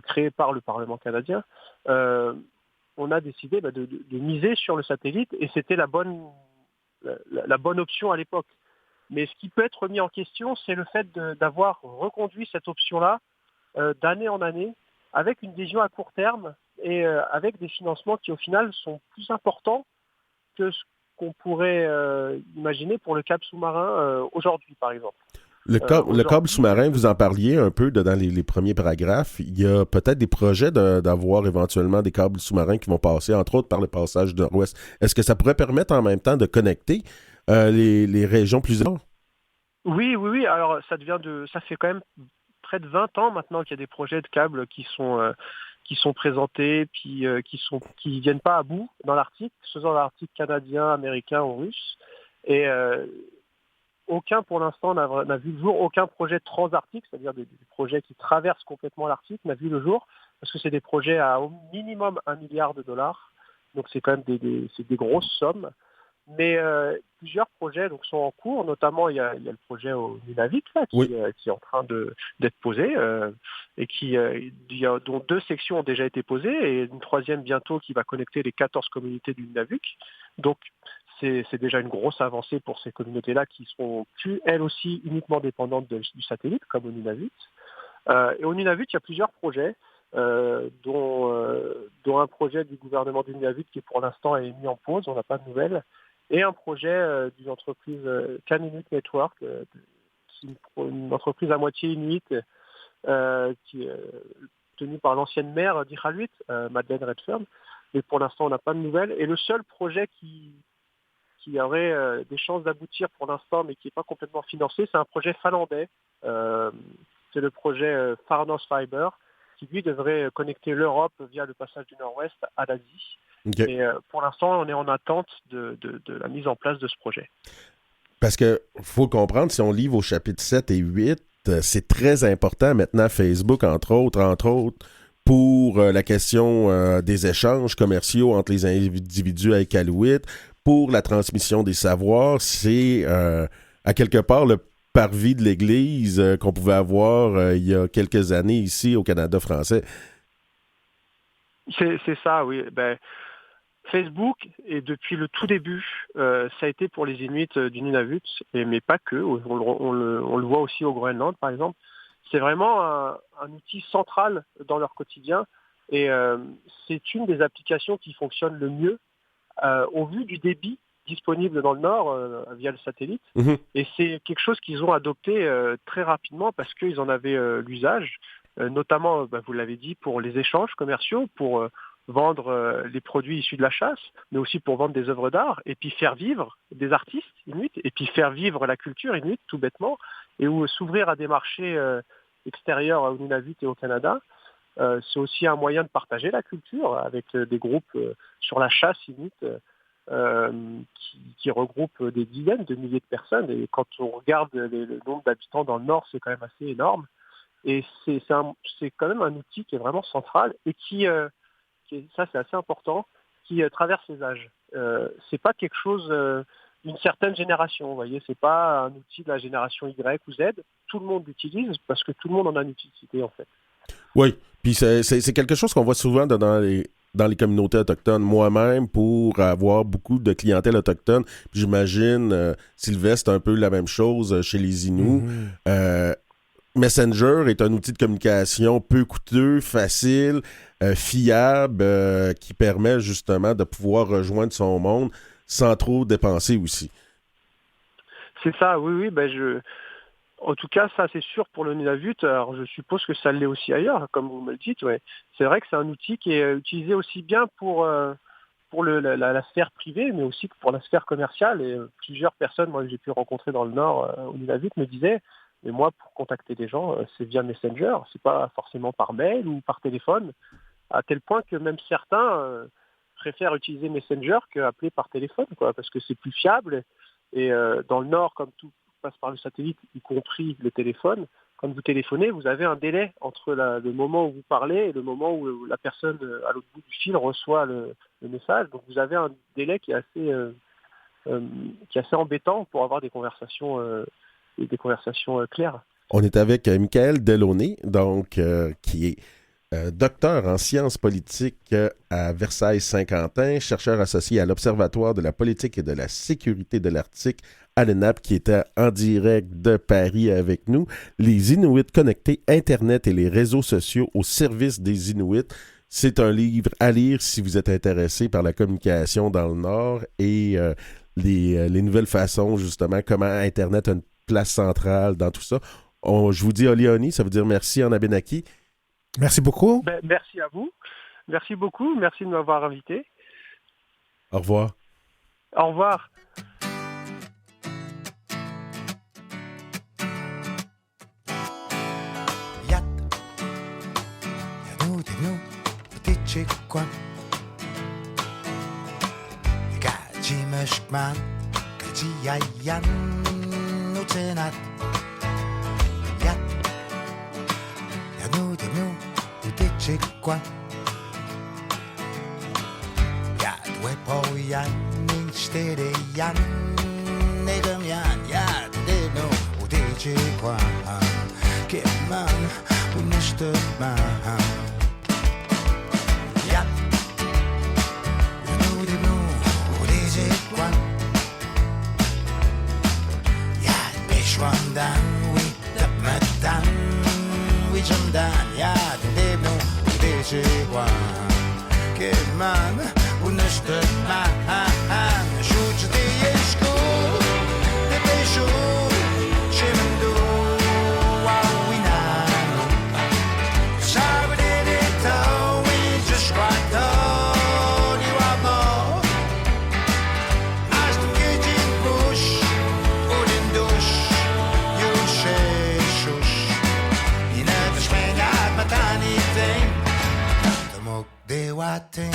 créée par le Parlement canadien. On a décidé de miser sur le satellite et c'était la bonne option à l'époque. Mais ce qui peut être remis en question, c'est le fait d'avoir reconduit cette option-là d'année en année avec une vision à court terme et avec des financements qui au final sont plus importants que ce qu'on pourrait imaginer pour le câble sous-marin aujourd'hui, par exemple. Le câble sous-marin, vous en parliez un peu dans les premiers paragraphes. Il y a peut-être des projets d'avoir éventuellement des câbles sous-marins qui vont passer, entre autres, par le passage de nord-ouest. Est-ce que ça pourrait permettre en même temps de connecter les régions plus nord? Oui. Alors, ça fait quand même près de 20 ans maintenant qu'il y a des projets de câbles qui sont présentés, puis qui viennent pas à bout dans l'Arctique, que ce soit dans l'Arctique canadien, américain ou russe. Et aucun, pour l'instant, n'a vu le jour. Aucun projet transarctique, c'est-à-dire des projets qui traversent complètement l'Arctique, n'a vu le jour, parce que c'est des projets à au minimum $1 milliard. Donc c'est quand même des grosses sommes. Mais plusieurs projets sont en cours, notamment il y a le projet au Nunavut là, qui est en train d'être posé et dont 2 sections ont déjà été posées et une 3e bientôt qui va connecter les 14 communautés du Nunavut. Donc c'est déjà une grosse avancée pour ces communautés-là qui seront plus elles aussi uniquement dépendantes du satellite comme au Nunavut. Et au Nunavut, il y a plusieurs projets. Dont un projet du gouvernement du Nunavut qui pour l'instant est mis en pause, on n'a pas de nouvelles, et un projet d'une entreprise Can-Inuit Network, qui est une entreprise à moitié inuit qui est tenue par l'ancienne maire d'Iqaluit, Madeleine Redfern, mais pour l'instant on n'a pas de nouvelles. Et le seul projet qui aurait des chances d'aboutir pour l'instant, mais qui n'est pas complètement financé, c'est un projet finlandais. C'est le projet Farnos Fiber, qui lui devrait connecter l'Europe via le passage du Nord-Ouest à l'Asie. Okay. Et pour l'instant, on est en attente de la mise en place de ce projet. Parce que faut comprendre, si on livre au chapitre 7 et 8, c'est très important maintenant, Facebook, entre autres, pour la question des échanges commerciaux entre les individus à Iqaluit, pour la transmission des savoirs. C'est à quelque part le parvis de l'Église qu'on pouvait avoir il y a quelques années ici au Canada français. C'est ça, oui. Facebook, et depuis le tout début, ça a été pour les Inuits du Nunavut, mais pas que. On le voit aussi au Groenland, par exemple. C'est vraiment un outil central dans leur quotidien, et c'est une des applications qui fonctionne le mieux au vu du débit disponible dans le Nord via le satellite. Et c'est quelque chose qu'ils ont adopté très rapidement parce qu'ils en avaient l'usage, notamment, vous l'avez dit, pour les échanges commerciaux, pour vendre les produits issus de la chasse, mais aussi pour vendre des œuvres d'art, et puis faire vivre des artistes inuits, et puis faire vivre la culture inuite, tout bêtement, et s'ouvrir à des marchés extérieurs au Nunavut et au Canada. C'est aussi un moyen de partager la culture avec des groupes sur la chasse inuite qui regroupent des dizaines de milliers de personnes. Et quand on regarde le nombre d'habitants dans le Nord, c'est quand même assez énorme. Et c'est quand même un outil qui est vraiment central et ça c'est assez important, qui traverse les âges. C'est pas quelque chose d'une certaine génération, vous voyez, c'est pas un outil de la génération Y ou Z. Tout le monde l'utilise parce que tout le monde en a une utilité en fait. Oui, puis c'est quelque chose qu'on voit souvent dans les communautés autochtones. Moi-même, pour avoir beaucoup de clientèle autochtone, j'imagine, Sylvestre, un peu la même chose chez les Inuits. Messenger est un outil de communication peu coûteux, facile, fiable, qui permet justement de pouvoir rejoindre son monde sans trop dépenser aussi. C'est ça, oui. En tout cas, ça c'est sûr pour le Nunavut. Alors je suppose que ça l'est aussi ailleurs, comme vous me le dites. Ouais. C'est vrai que c'est un outil qui est utilisé aussi bien pour la sphère privée, mais aussi pour la sphère commerciale. Et plusieurs personnes, moi que j'ai pu rencontrer dans le Nord, au Nunavut, me disaient, mais moi pour contacter des gens, c'est via Messenger, c'est pas forcément par mail ou par téléphone, à tel point que même certains préfèrent utiliser Messenger qu'appeler par téléphone, quoi, parce que c'est plus fiable. Et dans le Nord, comme passe par le satellite, y compris le téléphone. Quand vous téléphonez, vous avez un délai entre le moment où vous parlez et le moment où la personne à l'autre bout du fil reçoit le message. Donc vous avez un délai qui est assez embêtant pour avoir des conversations claires. On est avec Michael Delaunay, donc qui est docteur en sciences politiques à Versailles-Saint-Quentin, chercheur associé à l'Observatoire de la politique et de la sécurité de l'Arctique à l'ENAP, qui était en direct de Paris avec nous. Les Inuits connectés, Internet et les réseaux sociaux au service des Inuits. C'est un livre à lire si vous êtes intéressé par la communication dans le Nord et les nouvelles façons, justement, comment Internet a une place centrale dans tout ça. Je vous dis Olioni, ça veut dire merci en Abénaki. Merci beaucoup. Merci à vous. Merci beaucoup. Merci de m'avoir invité. Au revoir. Au revoir. Qua ja due poi anni stere yan ne dum yan ja de no u de che qua che man u nishte man ja no de no u de che qua ja be shwandan we da matan we jandan ja de no che man unashte man shuj de yeshko de besho chemendo wa wina shabde de to we just right on you are more as to get in bush und in dush you say shush in a shmenga matani thing de wate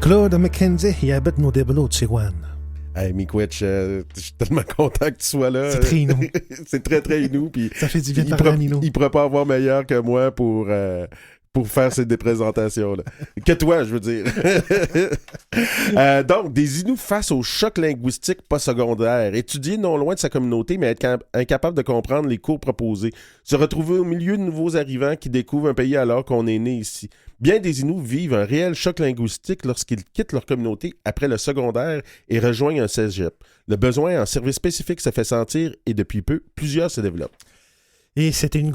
Claude McKenzie يابت نو ديبلو تشيوان Hey, Miigwech, je suis tellement content que tu sois là. C'est très Innu. C'est très, très Innu. Puis Ça fait du bien de parler à Minou. il pourrait pas avoir meilleur que moi pour faire ces présentations-là. Que toi, je veux dire. Donc, des Inuits face au choc linguistique postsecondaire. Étudier non loin de sa communauté, mais être incapable de comprendre les cours proposés. Se retrouver au milieu de nouveaux arrivants qui découvrent un pays alors qu'on est né ici. Bien des Inuits vivent un réel choc linguistique lorsqu'ils quittent leur communauté après le secondaire et rejoignent un cégep. Le besoin en services spécifiques se fait sentir et depuis peu, plusieurs se développent. Et c'était un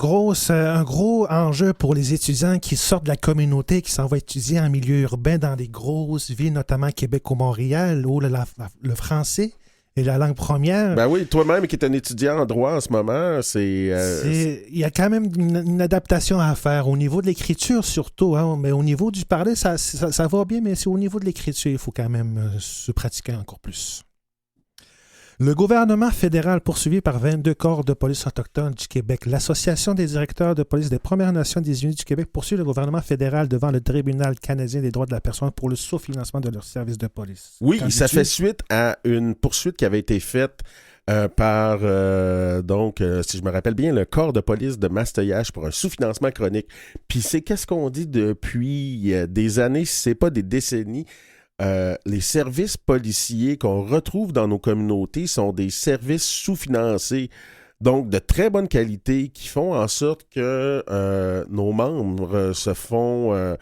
gros enjeu pour les étudiants qui sortent de la communauté, qui s'en vont étudier en milieu urbain dans des grosses villes, notamment Québec ou Montréal, où le français est la langue première. Ben oui, toi-même qui es un étudiant en droit en ce moment, Il y a quand même une adaptation à faire au niveau de l'écriture surtout, hein, mais au niveau du parler, ça va bien, mais c'est au niveau de l'écriture, il faut quand même se pratiquer encore plus. Le gouvernement fédéral poursuivi par 22 corps de police autochtones du Québec. L'Association des directeurs de police des Premières Nations des Inuits du Québec poursuit le gouvernement fédéral devant le Tribunal canadien des droits de la personne pour le sous-financement de leurs services de police. Oui, ça fait suite à une poursuite qui avait été faite par, si je me rappelle bien, le corps de police de Mastoyage pour un sous-financement chronique. Puis c'est qu'est-ce qu'on dit depuis des années, si c'est pas des décennies. Les services policiers qu'on retrouve dans nos communautés sont des services sous-financés, donc de très bonne qualité, qui font en sorte que nos membres se font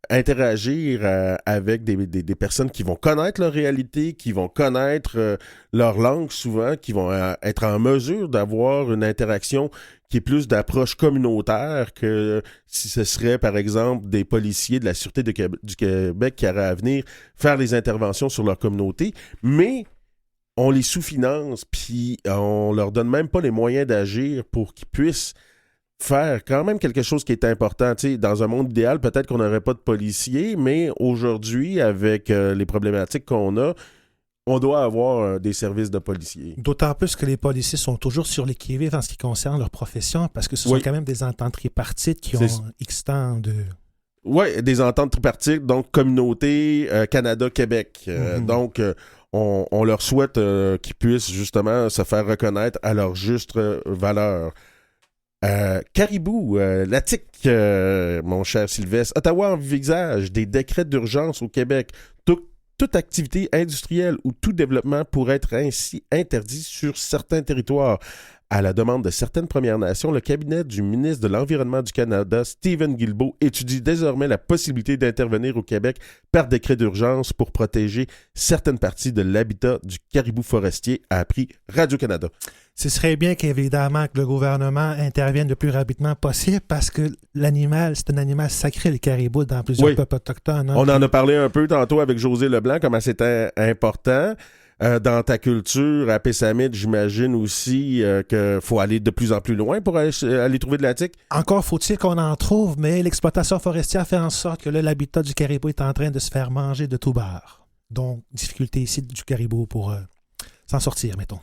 interagir avec des personnes qui vont connaître leur réalité, qui vont connaître leur langue souvent, qui vont être en mesure d'avoir une interaction qui est plus d'approche communautaire que si ce serait, par exemple, des policiers de la Sûreté du Québec qui auraient à venir faire les interventions sur leur communauté. Mais on les sous-finance, puis on leur donne même pas les moyens d'agir pour qu'ils puissent faire quand même quelque chose qui est important. Tu sais, dans un monde idéal, peut-être qu'on n'aurait pas de policiers, mais aujourd'hui, avec les problématiques qu'on a, on doit avoir des services de policiers. D'autant plus que les policiers sont toujours sur les qui-vive en ce qui concerne leur profession, parce que ce sont quand même des ententes tripartites qui ont X temps de... Oui, des ententes tripartites, donc communauté, Canada, Québec. Donc, on leur souhaite qu'ils puissent justement se faire reconnaître à leur juste valeur. Caribou, Latic, mon cher Sylvestre. Ottawa envisage des décrets d'urgence au Québec. Toute activité industrielle ou tout développement pourrait être ainsi interdit sur certains territoires. À la demande de certaines Premières Nations, le cabinet du ministre de l'Environnement du Canada, Stephen Guilbeault, étudie désormais la possibilité d'intervenir au Québec par décret d'urgence pour protéger certaines parties de l'habitat du caribou forestier, a appris Radio-Canada. Ce serait bien qu'évidemment que le gouvernement intervienne le plus rapidement possible parce que l'animal, c'est un animal sacré, le caribou, dans plusieurs peuples autochtones. Hein, on en a parlé un peu tantôt avec José Leblanc, comment c'était important. Dans ta culture, à Pessamit, j'imagine aussi qu'il faut aller de plus en plus loin pour aller trouver de la tique. Encore faut-il qu'on en trouve, mais l'exploitation forestière fait en sorte que là, l'habitat du caribou est en train de se faire manger de tout bord. Donc, difficulté ici du caribou pour s'en sortir, mettons.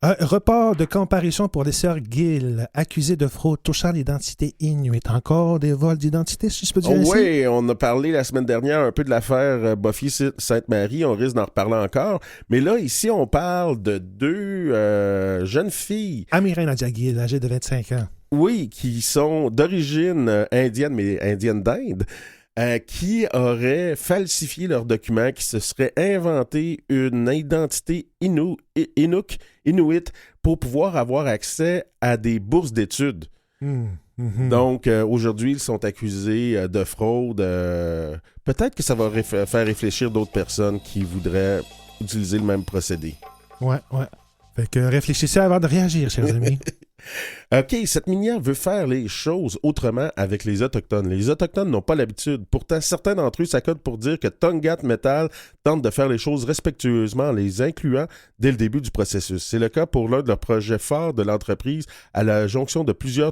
Report de comparution pour les sœurs Gill, accusées de fraude touchant l'identité inuit. Encore des vols d'identité, si je peux dire ainsi? Oui, on a parlé la semaine dernière un peu de l'affaire Buffy Sainte-Marie. On risque d'en reparler encore. Mais là, ici, on parle de deux jeunes filles. Amira et Nadia Gill, âgées de 25 ans. Oui, qui sont d'origine indienne, mais indienne d'Inde. Qui auraient falsifié leurs documents, qui se seraient inventé une identité inuit pour pouvoir avoir accès à des bourses d'études. Donc, aujourd'hui, ils sont accusés de fraude. Peut-être que ça va faire réfléchir d'autres personnes qui voudraient utiliser le même procédé. Ouais. Fait que réfléchissez avant de réagir, chers amis. OK, cette minière veut faire les choses autrement avec les Autochtones. Les Autochtones n'ont pas l'habitude. Pourtant, certains d'entre eux s'accordent pour dire que Tongaat Metal tente de faire les choses respectueusement en les incluant dès le début du processus. C'est le cas pour l'un de leurs projets forts de l'entreprise à la jonction de plusieurs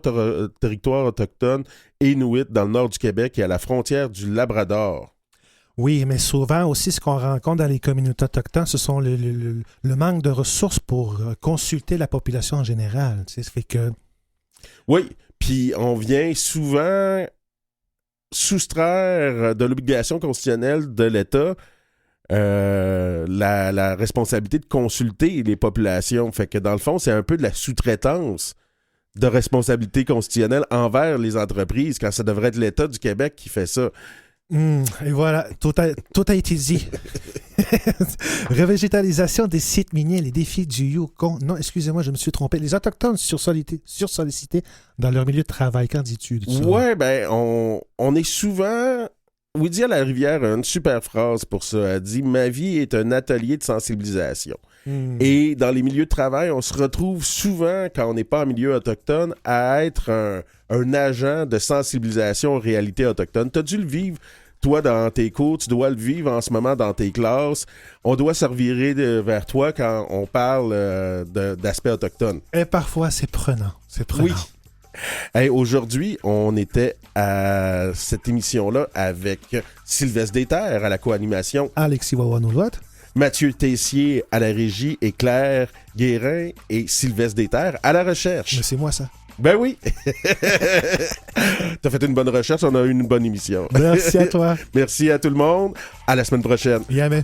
territoires autochtones et inuits dans le nord du Québec et à la frontière du Labrador. Oui, mais souvent aussi, ce qu'on rencontre dans les communautés autochtones, ce sont le manque de ressources pour consulter la population en général. Tu sais, ça fait que... Oui, puis on vient souvent soustraire de l'obligation constitutionnelle de l'État la responsabilité de consulter les populations. Fait que dans le fond, c'est un peu de la sous-traitance de responsabilité constitutionnelle envers les entreprises quand ça devrait être l'État du Québec qui fait ça. Et voilà, tout a été dit. Revégétalisation des sites miniers, les défis du Yukon. Non, excusez-moi, je me suis trompé. Les Autochtones sursollicités dans leur milieu de travail. Qu'en dis-tu de ça? Ouais, ben, on est souvent... Woody à la Rivière a une super phrase pour ça. Elle dit « Ma vie est un atelier de sensibilisation ». Et dans les milieux de travail, on se retrouve souvent, quand on n'est pas en milieu autochtone, à être un agent de sensibilisation aux réalités autochtones. Tu as dû le vivre, toi, dans tes cours. Tu dois le vivre en ce moment dans tes classes. On doit se revirer vers toi quand on parle d'aspect autochtone. Et parfois, c'est prenant. Oui. Hey, aujourd'hui, on était à cette émission-là avec Sylvestre Déterre à la co-animation. Alexis Wawanoulouat. Mathieu Tessier à la régie et Claire Guérin et Sylvestre Déterre à la recherche. Mais c'est moi, ça. Ben oui. T'as fait une bonne recherche, on a eu une bonne émission. Merci à toi. Merci à tout le monde. À la semaine prochaine. Yamé.